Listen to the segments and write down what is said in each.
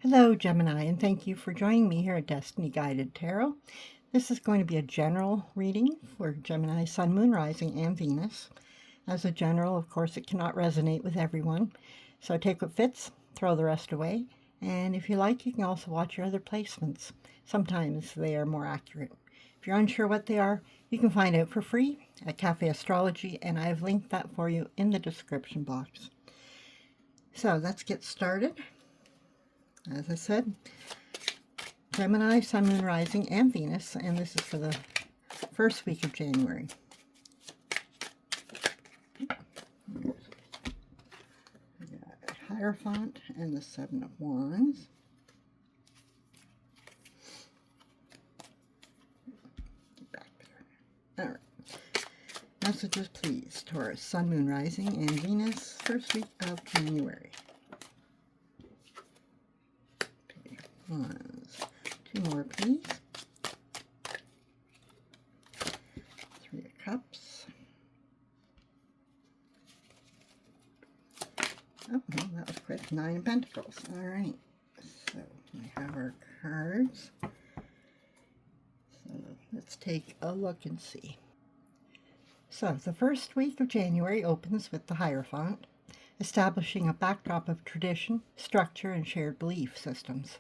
Hello, Gemini, and thank you for joining me here at Destiny Guided Tarot. This is going to be a general reading for Gemini, Sun, Moon, Rising, and Venus. As a general, of course, it cannot resonate with everyone, so take what fits, throw the rest away, and if you like, you can also watch your other placements. Sometimes they are more accurate. If you're unsure what they are, you can find out for free at Cafe Astrology, and I have linked that for you in the description box. So let's get started. As I said, Gemini, Sun, Moon, Rising, and Venus, and this is for the first week of January. We got Hierophant and the Seven of Wands. Get back there. All right. Messages, please. Taurus, Sun, Moon, Rising, and Venus, first week of January. Wands. Two more, please. Three of Cups. Oh, well, that was quick. Nine of Pentacles. All right. So we have our cards. So let's take a look and see. So the first week of January opens with the Hierophant, establishing a backdrop of tradition, structure, and shared belief systems.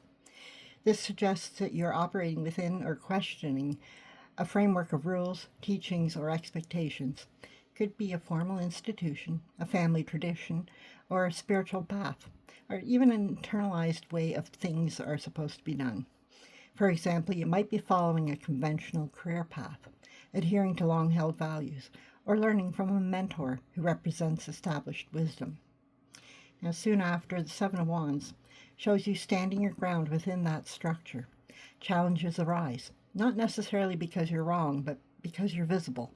This suggests that you're operating within or questioning a framework of rules, teachings, or expectations. It could be a formal institution, a family tradition, or a spiritual path, or even an internalized way of things are supposed to be done. For example, you might be following a conventional career path, adhering to long-held values, or learning from a mentor who represents established wisdom. Now, soon after, the Seven of Wands shows you standing your ground within that structure. Challenges arise, not necessarily because you're wrong, but because you're visible.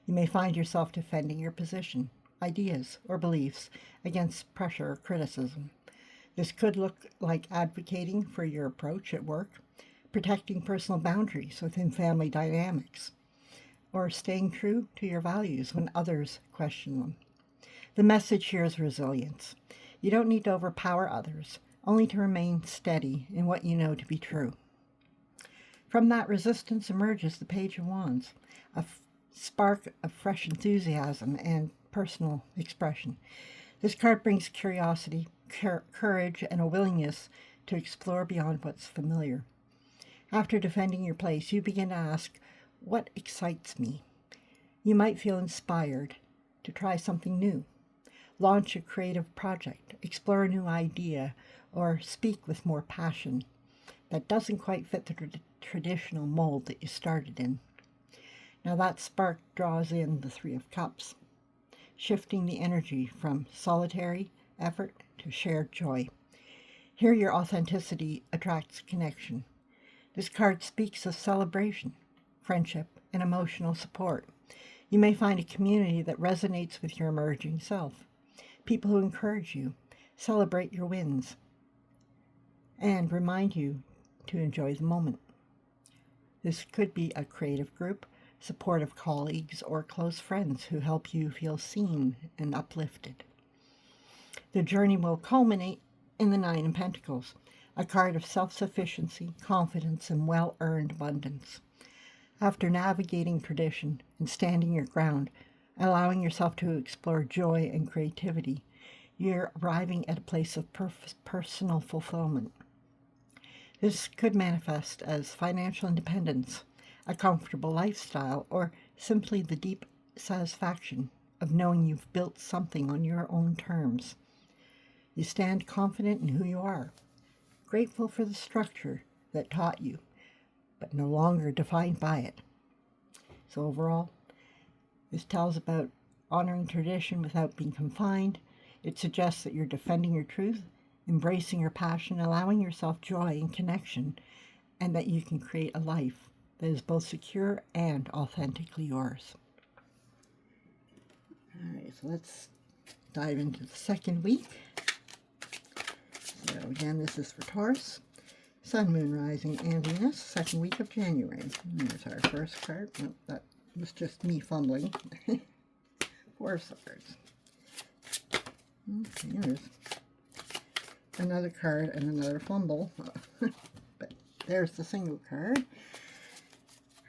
You may find yourself defending your position, ideas, or beliefs against pressure or criticism. This could look like advocating for your approach at work, protecting personal boundaries within family dynamics, or staying true to your values when others question them. The message here is resilience. You don't need to overpower others, only to remain steady in what you know to be true. From that resistance emerges the Page of Wands, a spark of fresh enthusiasm and personal expression. This card brings curiosity, courage, and a willingness to explore beyond what's familiar. After defending your place, you begin to ask, what excites me? You might feel inspired to try something new, launch a creative project, explore a new idea, or speak with more passion that doesn't quite fit the traditional mold that you started in. Now that spark draws in the Three of Cups, shifting the energy from solitary effort to shared joy. Here your authenticity attracts connection. This card speaks of celebration, friendship, and emotional support. You may find a community that resonates with your emerging self, people who encourage you, celebrate your wins, and remind you to enjoy the moment. This could be a creative group, supportive colleagues, or close friends who help you feel seen and uplifted. The journey will culminate in the Nine of Pentacles, a card of self-sufficiency, confidence, and well-earned abundance. After navigating tradition and standing your ground, allowing yourself to explore joy and creativity, you're arriving at a place of personal fulfillment. This could manifest as financial independence, a comfortable lifestyle, or simply the deep satisfaction of knowing you've built something on your own terms. You stand confident in who you are, grateful for the structure that taught you, but no longer defined by it. So overall, this tells about honoring tradition without being confined. It suggests that you're defending your truth, embracing your passion, allowing yourself joy and connection, and that you can create a life that is both secure and authentically yours. All right, so let's dive into the second week. So again, this is for Taurus, Sun, Moon, Rising, and Venus, second week of January. And there's our first card. Nope, that was just me fumbling. 4 swords. Okay, there's another card and another fumble. But there's the single card.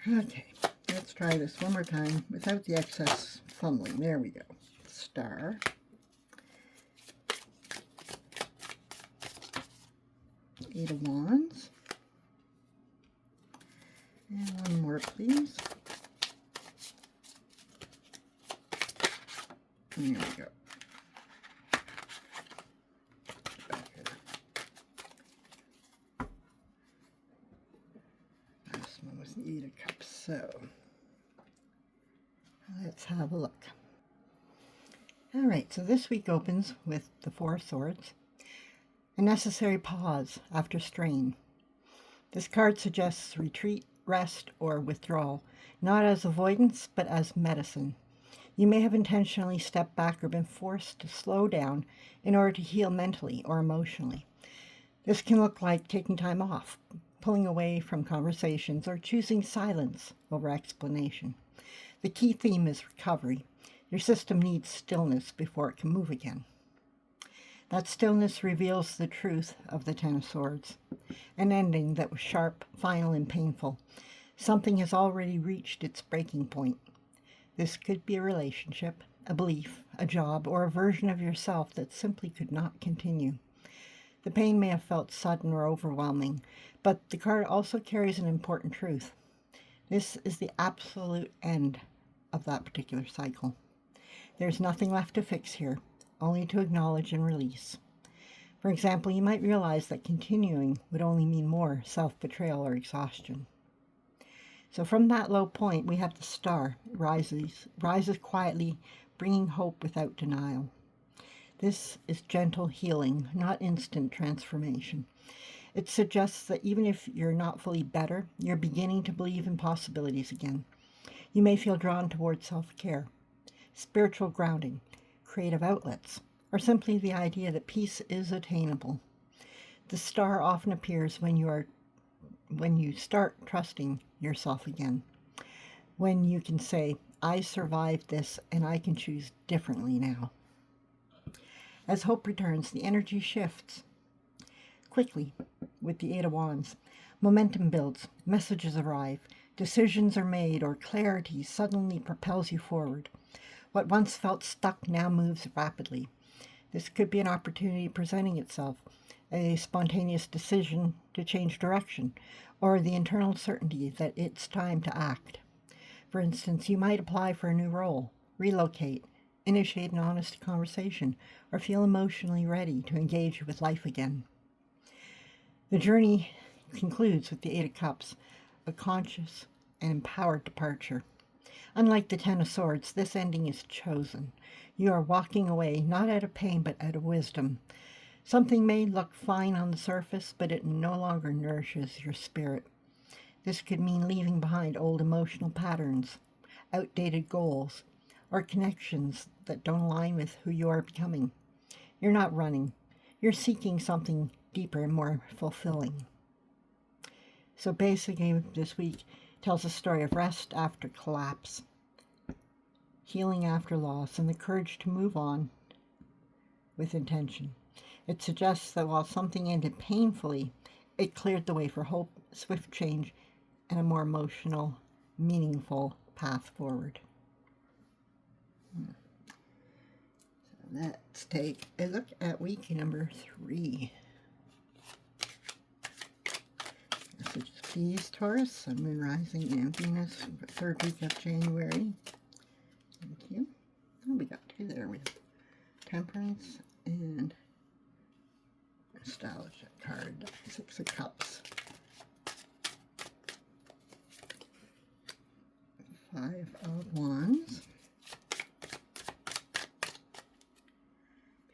Okay, let's try this one more time without the excess fumbling. There we go. Star. Eight of Wands. And one more, please. There we go. Back here. This one was the Eight of Cups. So let's have a look. All right, so this week opens with the Four of Swords. A necessary pause after strain. This card suggests retreat, rest, or withdrawal, not as avoidance, but as medicine. You may have intentionally stepped back or been forced to slow down in order to heal mentally or emotionally. This can look like taking time off, pulling away from conversations, or choosing silence over explanation. The key theme is recovery. Your system needs stillness before it can move again. That stillness reveals the truth of the Ten of Swords, an ending that was sharp, final, and painful. Something has already reached its breaking point. This could be a relationship, a belief, a job, or a version of yourself that simply could not continue. The pain may have felt sudden or overwhelming, but the card also carries an important truth. This is the absolute end of that particular cycle. There's nothing left to fix here, only to acknowledge and release. For example, you might realize that continuing would only mean more self-betrayal or exhaustion. So from that low point, we have the Star. It rises quietly, bringing hope without denial. This is gentle healing, not instant transformation. It suggests that even if you're not fully better, you're beginning to believe in possibilities again. You may feel drawn towards self-care, spiritual grounding, creative outlets, or simply the idea that peace is attainable. The Star often appears when you start trusting yourself again. When you can say, I survived this and I can choose differently now. As hope returns, the energy shifts quickly with the Eight of Wands. Momentum builds, messages arrive, decisions are made, or clarity suddenly propels you forward. What once felt stuck now moves rapidly. This could be an opportunity presenting itself, a spontaneous decision to change direction, or the internal certainty that it's time to act. For instance, you might apply for a new role, relocate, initiate an honest conversation, or feel emotionally ready to engage with life again. The journey concludes with the Eight of Cups, a conscious and empowered departure. Unlike the Ten of Swords, this ending is chosen. You are walking away, not out of pain, but out of wisdom. Something may look fine on the surface, but it no longer nourishes your spirit. This could mean leaving behind old emotional patterns, outdated goals, or connections that don't align with who you are becoming. You're not running. You're seeking something deeper and more fulfilling. So basically, this week tells a story of rest after collapse, healing after loss, and the courage to move on with intention. It suggests that while something ended painfully, it cleared the way for hope, swift change, and a more emotional, meaningful path forward. So let's take a look at week number 3. Messages, please, Taurus, Sun, Moon, Rising, and Venus, the 3rd week of January. Thank you. Oh, we got 2 there with Temperance and Nostalgia card, 6 of Cups. 5 of Wands.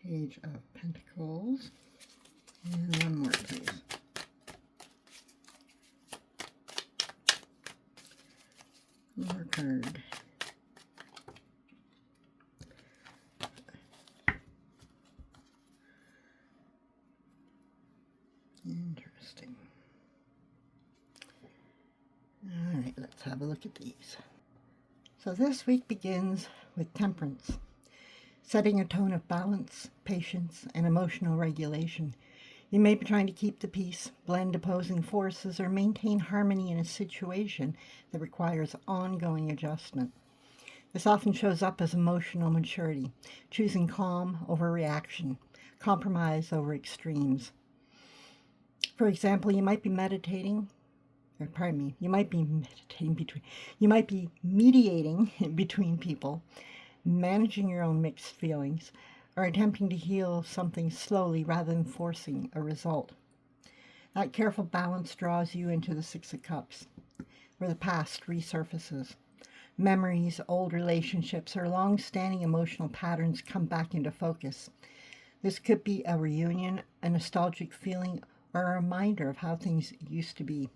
Page of Pentacles. And one more, please. One more card. Interesting. All right, let's have a look at these. So this week begins with Temperance, setting a tone of balance, patience, and emotional regulation. You may be trying to keep the peace, blend opposing forces, or maintain harmony in a situation that requires ongoing adjustment. This often shows up as emotional maturity, choosing calm over reaction, compromise over extremes. For example, you might be mediating between people, managing your own mixed feelings, or attempting to heal something slowly rather than forcing a result. That careful balance draws you into the Six of Cups, where the past resurfaces. Memories, old relationships, or long-standing emotional patterns come back into focus. This could be a reunion, a nostalgic feeling, or a reminder of how things used to be.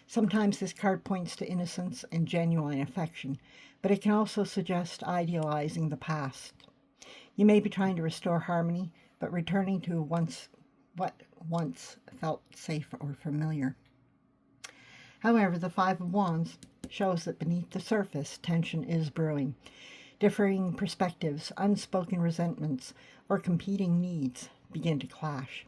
Sometimes this card points to innocence and genuine affection, but it can also suggest idealizing the past. You may be trying to restore harmony, but returning to what once felt safe or familiar. However, the Five of Wands shows that beneath the surface, tension is brewing. Differing perspectives, unspoken resentments, or competing needs begin to clash.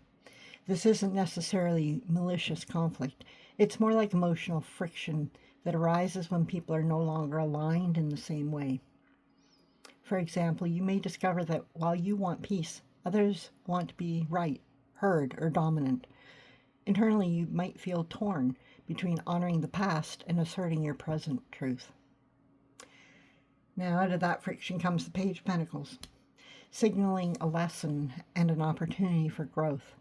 This isn't necessarily malicious conflict. It's more like emotional friction that arises when people are no longer aligned in the same way. For example, you may discover that while you want peace, others want to be right, heard, or dominant. Internally, you might feel torn between honoring the past and asserting your present truth. Now, out of that friction comes the Page of Pentacles, signaling a lesson and an opportunity for growth.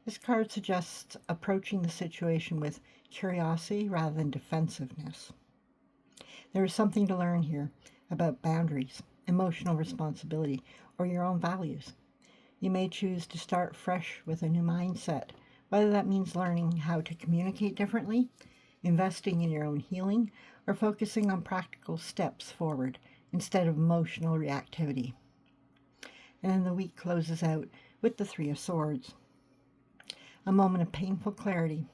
This card suggests approaching the situation with curiosity rather than defensiveness. There is something to learn here about boundaries, emotional responsibility, or your own values. You may choose to start fresh with a new mindset, whether that means learning how to communicate differently, investing in your own healing, or focusing on practical steps forward instead of emotional reactivity. And then the week closes out with the Three of Swords. A moment of painful clarity.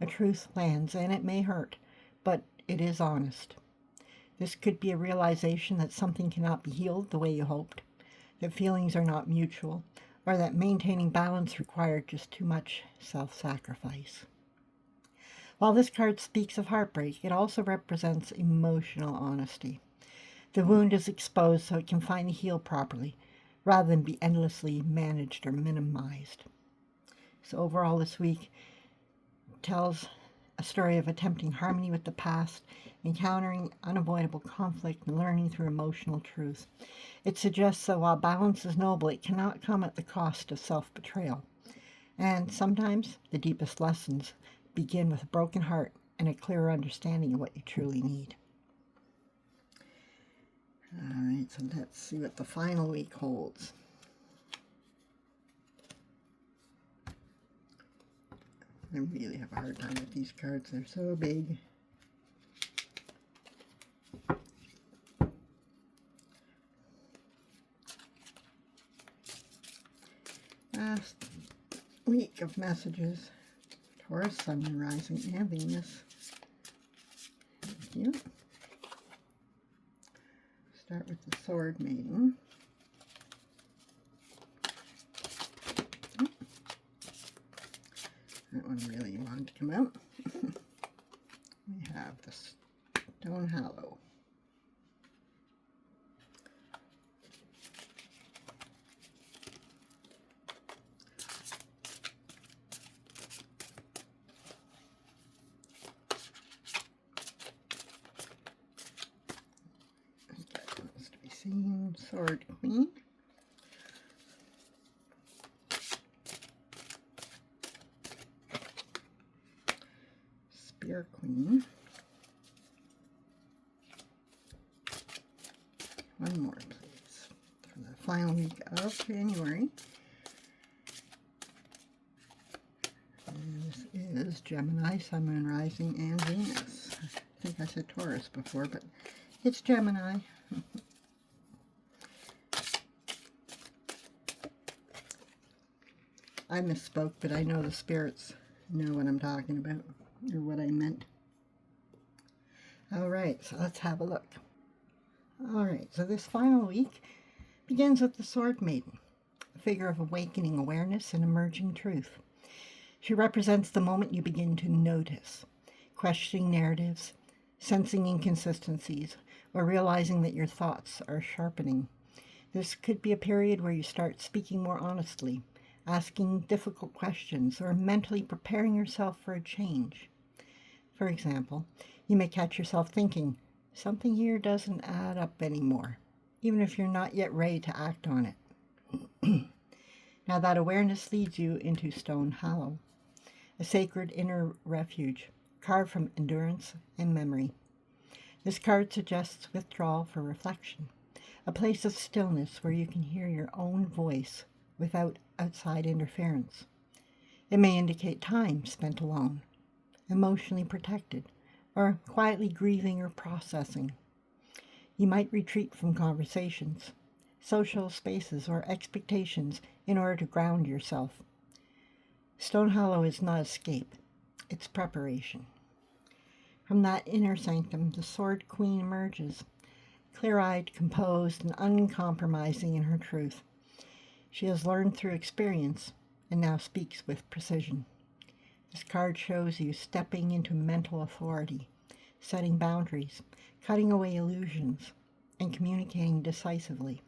A truth lands, and it may hurt, but it is honest. This could be a realization that something cannot be healed the way you hoped, that feelings are not mutual, or that maintaining balance required just too much self-sacrifice. While this card speaks of heartbreak, it also represents emotional honesty. The wound is exposed so it can finally heal properly, rather than be endlessly managed or minimized. So overall this week tells a story of attempting harmony with the past, encountering unavoidable conflict, and learning through emotional truth. It suggests that while balance is noble, it cannot come at the cost of self-betrayal. And sometimes the deepest lessons begin with a broken heart and a clearer understanding of what you truly need. All right, so let's see what the final week holds. I really have a hard time with these cards. They're so big. Last week of messages. Taurus, Sun, Moon, Rising, and Venus. Thank you. Start with the Sword Maiden. That one really wanted to come out. We have the Stone Hollow. That wants to be seen. Sword Queen. Spear Queen. One more, please, for the final week of January. And this is Gemini, Sun, Moon, Rising, and Venus. I think I said Taurus before, but it's Gemini. I misspoke, but I know the spirits know what I'm talking about, or what I meant. All right, so let's have a look. All right, so this final week begins with the Sword Maiden, a figure of awakening awareness and emerging truth. She represents the moment you begin to notice, questioning narratives, sensing inconsistencies, or realizing that your thoughts are sharpening. This could be a period where you start speaking more honestly, asking difficult questions, or mentally preparing yourself for a change. For example, you may catch yourself thinking, something here doesn't add up anymore, even if you're not yet ready to act on it. Now that awareness leads you into Stone Hollow, a sacred inner refuge, carved from endurance and memory. This card suggests withdrawal for reflection, a place of stillness where you can hear your own voice without outside interference. It may indicate time spent alone, emotionally protected, or quietly grieving or processing. You might retreat from conversations, social spaces, or expectations in order to ground yourself. Stone Hollow is not escape, it's preparation. From that inner sanctum, the Sword Queen emerges, clear-eyed, composed, and uncompromising in her truth. She has learned through experience and now speaks with precision. This card shows you stepping into mental authority, setting boundaries, cutting away illusions, and communicating decisively.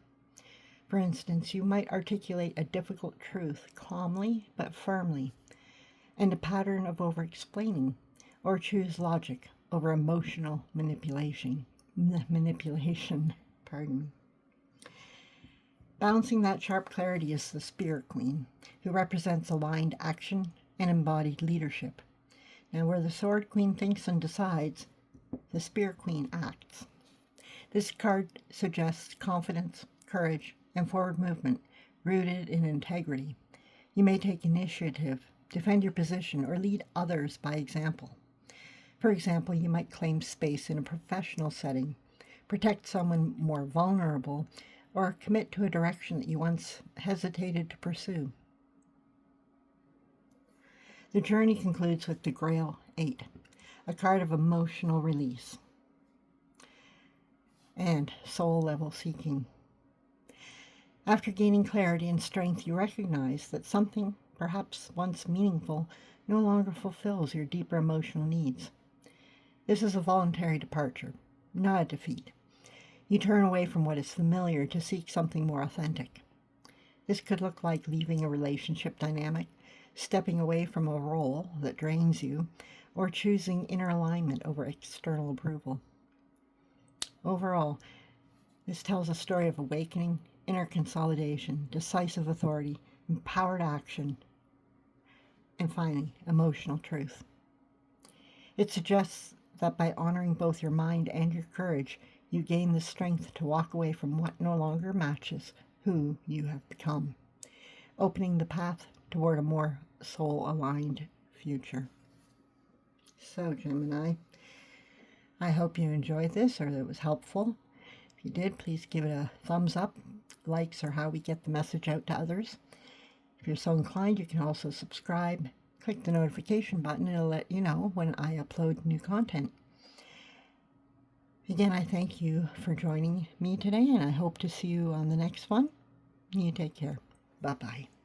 For instance, you might articulate a difficult truth calmly but firmly, and a pattern of over-explaining, or choose logic over emotional manipulation. Balancing that sharp clarity is the Spirit Queen, who represents aligned action and embodied leadership. Now, where the Sword Queen thinks and decides, the Spirit Queen acts. This card suggests confidence, courage, and forward movement rooted in integrity. You may take initiative, defend your position, or lead others by example. For example, you might claim space in a professional setting, protect someone more vulnerable, or commit to a direction that you once hesitated to pursue. The journey concludes with the Grail 8, a card of emotional release and soul-level seeking. After gaining clarity and strength, you recognize that something, perhaps once meaningful, no longer fulfills your deeper emotional needs. This is a voluntary departure, not a defeat. You turn away from what is familiar to seek something more authentic. This could look like leaving a relationship dynamic, stepping away from a role that drains you, or choosing inner alignment over external approval. Overall, this tells a story of awakening, inner consolidation, decisive authority, empowered action, and finally, emotional truth. It suggests that by honoring both your mind and your courage, you gain the strength to walk away from what no longer matches who you have become, opening the path toward a more soul-aligned future. So, Gemini, I hope you enjoyed this or that it was helpful. If you did, please give it a thumbs up. Likes are how we get the message out to others. If you're so inclined, you can also subscribe. Click the notification button. It'll let you know when I upload new content. Again, I thank you for joining me today, and I hope to see you on the next one. You take care. Bye-bye.